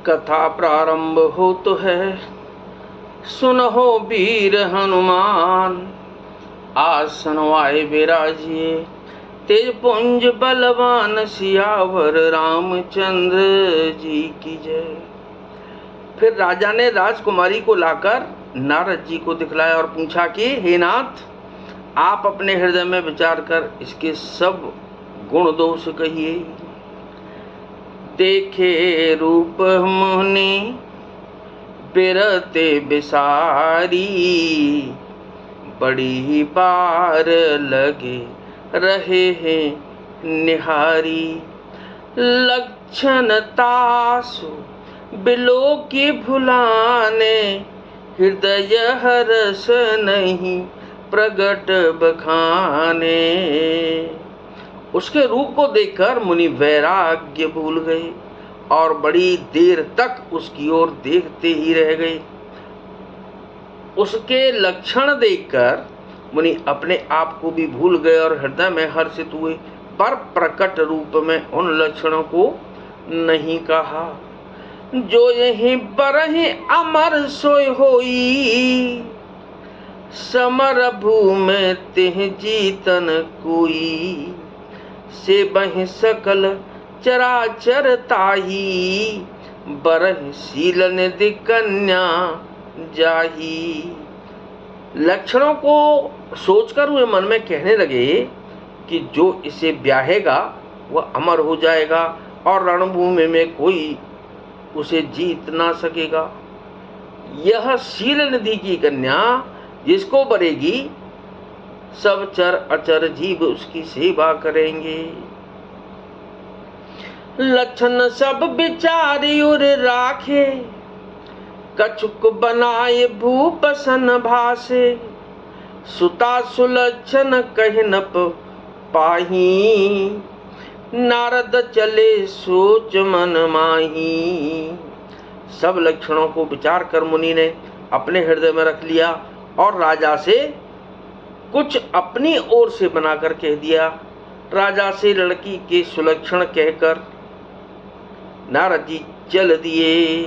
कथा प्रारंभ हो तो है, सुनहो वीर हनुमान। आसन वाए विराजिए, तेज पुंज बलवान, सियावर रामचंद्र जी की जय। फिर राजा ने राजकुमारी को लाकर नारद जी को दिखलाया और पूछा कि हे नाथ, आप अपने हृदय में विचार कर इसके सब गुण दोष कहिए। देखे रूप मुनि बिरते बिसारी, बड़ी बार लगे रहे हैं निहारी। लक्षण तासु बिलो की भुलाने, हृदय हरस नहीं प्रगट बखाने। उसके रूप को देखकर मुनि वैराग्य भूल गए और बड़ी देर तक उसकी ओर देखते ही रह गए। उसके लक्षण देखकर मुनि अपने आप को भी भूल गए और हृदय में हर्षित हुए, पर प्रकट रूप में उन लक्षणों को नहीं कहा। जो यहीं बरहि अमर सोय होई, समर भूमि तिह जीतन कोई। से बहि सकल चराचर ताही, बरहि शील निधि कन्या जाही। लक्षणों को सोचकर वे मन में कहने लगे कि जो इसे ब्याहेगा वह अमर हो जाएगा और रणभूमि में कोई उसे जीत ना सकेगा। यह शील निधि की कन्या जिसको बरेगी, सब चर अचर जीव उसकी सेवा करेंगे। लक्षण सब विचारी उर राखे, कछुक बनाए भूप सन भासे। सुता सुलक्षण कहि न पाही, नारद चले सोच मन माही। सब लक्षणों को विचार कर मुनि ने अपने हृदय में रख लिया और राजा से कुछ अपनी ओर से बनाकर कह दिया। राजा से लड़की के सुलक्षण कहकर नारद जी चल दिए,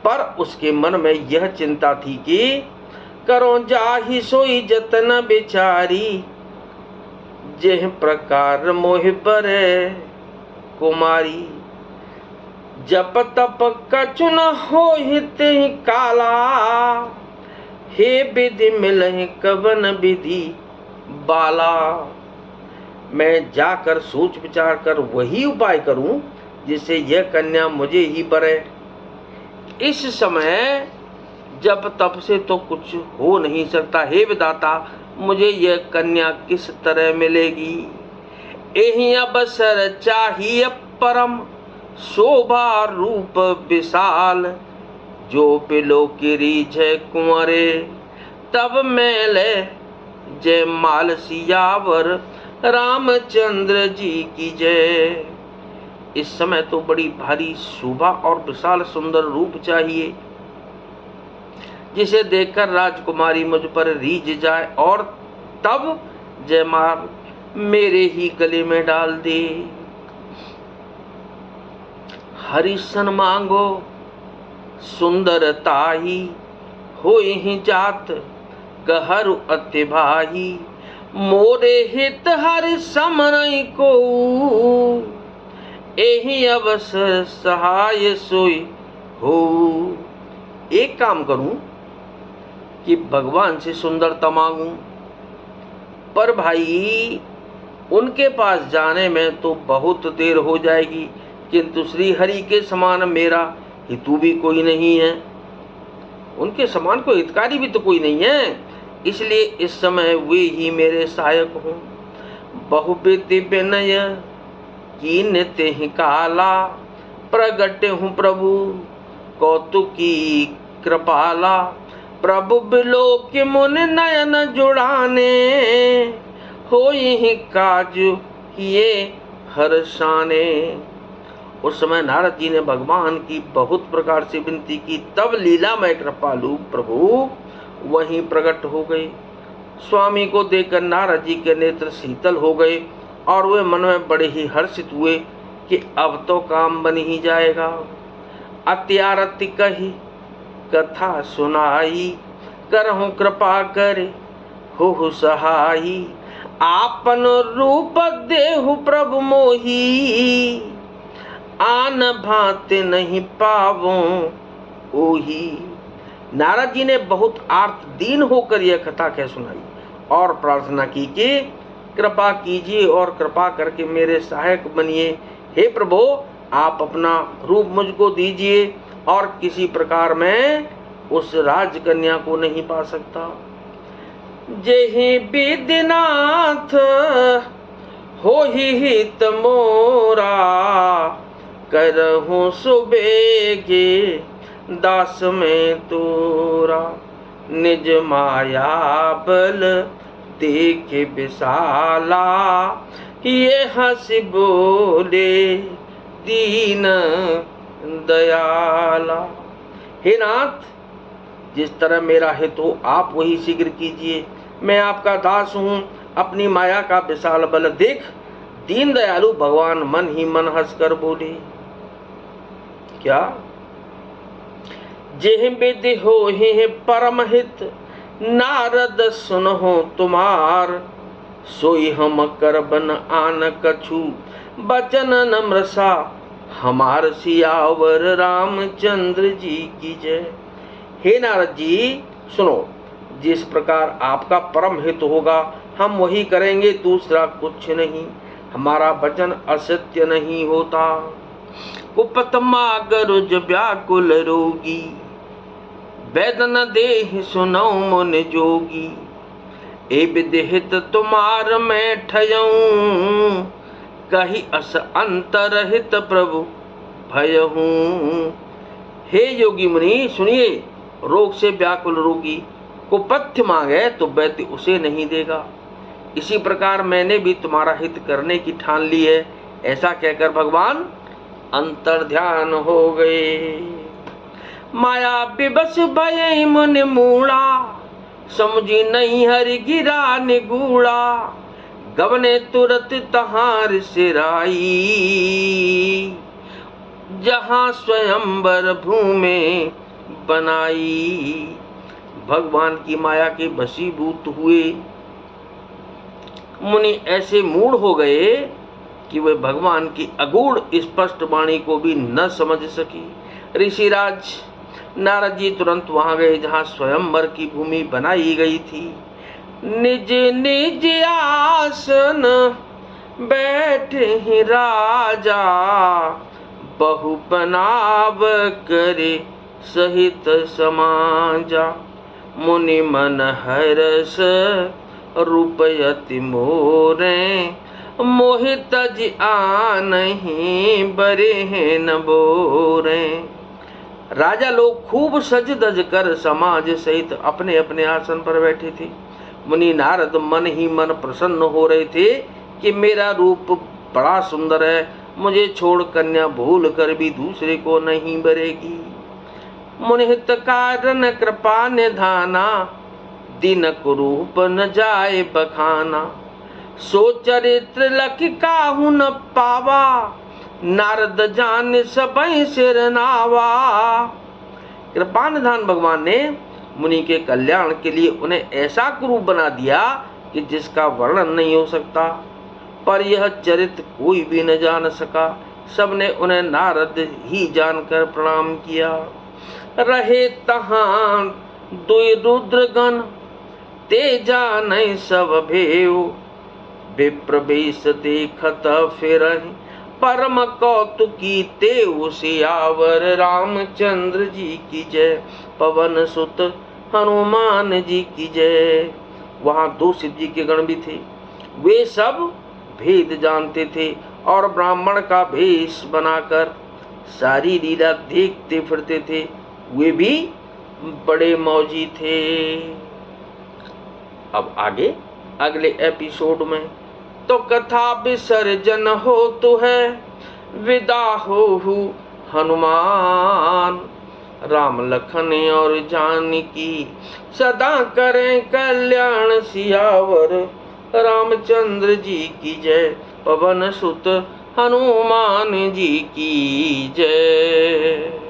पर उसके मन में यह चिंता थी कि करो जाहि सोई जतन बेचारी। जेह प्रकार मोह पर कुमारी, जप तप कछु न होहित काला। हे विधि मिलहि कवन विधि बाला। मैं जाकर सोच विचार कर वही उपाय करूं जिससे यह कन्या मुझे ही बरे। इस समय जब तप से तो कुछ हो नहीं सकता। हे विधाता, मुझे यह कन्या किस तरह मिलेगी। एहि अवसर चाहिए परम, शोभा रूप विशाल। जो पिलो की रीझ कुंवरे, तब मेले जय माल। सियावर रामचंद्र जी की जय। इस समय तो बड़ी भारी शोभा और विशाल सुंदर रूप चाहिए, जिसे देखकर राजकुमारी मुझ पर रीझ जाए और तब जयमाल मेरे ही गले में डाल दे। हरिशन मांगो सुंदरताही, होई ही जात गहरु अति भाही। मोरे हित हरि समरई को, एहि अवसर सहाय सोई हो। एक काम करूं कि भगवान से सुंदरता मांगूं, पर भाई उनके पास जाने में तो बहुत देर हो जाएगी, किंतु श्री हरि के समान मेरा हितु भी कोई नहीं है, उनके समान कोई हितकारी भी तो कोई नहीं है। इसलिए इस समय वे ही मेरे सहायक हों। बहुविधि विनय कीन तेहि काला, प्रगटे हूँ प्रभु कौतुकी कृपाला। प्रभु बिलो के मुन नयन जुड़ाने, होई ही काज किए हर्षाने। उस समय नारद जी ने भगवान की बहुत प्रकार से विनती की, तब लीलामय कृपालु प्रभु वहीं प्रकट हो गए। स्वामी को देखकर नारद जी के नेत्र शीतल हो गए और वे मन में बड़े ही हर्षित हुए कि अब तो काम बन ही जाएगा। अत्यारति कही कथा सुनाई, करहु कृपा करे हो सहाई। आपन रूप देहु प्रभु मोही, आन भांति नहीं पावो ओही। नारद जी ने बहुत आर्त दीन होकर यह कथा कह सुनाई और प्रार्थना की कि कृपा कीजिए और कृपा करके मेरे सहायक बनिए। हे प्रभु, आप अपना रूप मुझको दीजिए और किसी प्रकार मैं उस राजकन्या को नहीं पा सकता। जेहि विद्यनाथ हो ही हित मोरा, करहूँ सुबेगे दास में तोरा। निज माया बल देखे विशाला, ये हंसी बोले दीन दयाला। हे नाथ, जिस तरह मेरा हित हो आप वही शीघ्र कीजिए। मैं आपका दास हूँ। अपनी माया का विशाल बल देख दीन दयालु भगवान मन ही मन हंसकर बोले। क्या? जेहि विधि हो ही परम हित, नारद सुनहो तुम्हार। सोई हम करबन आन कछु, बचन नम्रसा हमार। सियावर रामचंद्र जी की जय। हे नारद जी, सुनो, जिस प्रकार आपका परम हित होगा हम वही करेंगे, दूसरा कुछ नहीं। हमारा वचन असत्य नहीं होता। कुपत मागरुज व्याकुल रोगी, वेदन देह सुनौ मन जोगी। ए विदिहित तुम्हार मैं ठयऊं, कही अस अंतरहित प्रभु भयहूं। हे योगी मुनि सुनिए, रोग से व्याकुल रोगी कुपथ्य मांगे तो वैद्य उसे नहीं देगा। इसी प्रकार मैंने भी तुम्हारा हित करने की ठान ली है। ऐसा कहकर भगवान अंतर्ध्यान हो गए। माया विवश भय मुनि मूढ़ा, समझी नहीं हरि गिरा निगूढ़ा। गवने तुरत तहार सिराई, जहां स्वयंवर भूमि बनाई। भगवान की माया के वशीभूत हुए मुनि ऐसे मूढ़ हो गए कि वे भगवान की अगूढ़ स्पष्ट वाणी को भी न समझ सकी। ऋषिराज नारद जी तुरंत वहां गए जहां स्वयंवर की भूमि बनाई गई थी। निज निज आसन बैठे ही राजा, बहु बनाव करे सहित समाजा। मुनि मन हरस रूपयति मोरे, मोहित जी आनहि बरे न बोरे। राजा लोग खूब सज धज कर समाज सहित अपने अपने आसन पर बैठे थे। मुनि नारद मन ही मन प्रसन्न हो रहे थे कि मेरा रूप बड़ा सुंदर है, मुझे छोड़ कन्या भूल कर भी दूसरे को नहीं बरेगी। मुनिहित कारण कृपा निधाना, दिनक रूप न जाए बखाना। सो चरित्र लखि काहू न पावा, नारद जान सबई सिर नावा। कृपा निधान भगवान ने मुनि के कल्याण के लिए उन्हें ऐसा कुरूप बना दिया कि जिसका वर्णन नहीं हो सकता। पर यह चरित्र कोई भी न जान सका। सबने उन्हें नारद ही जानकर प्रणाम किया। रहे तहां दुई रुद्रगण, ते जानैं सब भेव। विप्र वेश देखत फिरहि, परम कौतुकी तेउ। सियावर रामचंद्र जी की जय, पवन सुत हनुमान जी की जय। वहां दो शिव जी के गण भी थे। वे सब भेद जानते थे और ब्राह्मण का भेष बनाकर सारी लीला देखते फिरते थे। वे भी बड़े मौजी थे। अब आगे अगले एपिसोड में तो कथा विसर्जन हो तो है, विदा हो हनुमान। राम लखन और जानकी सदा करें कल्याण। सियावर रामचंद्र जी की जय, पवन सुत हनुमान जी की जय।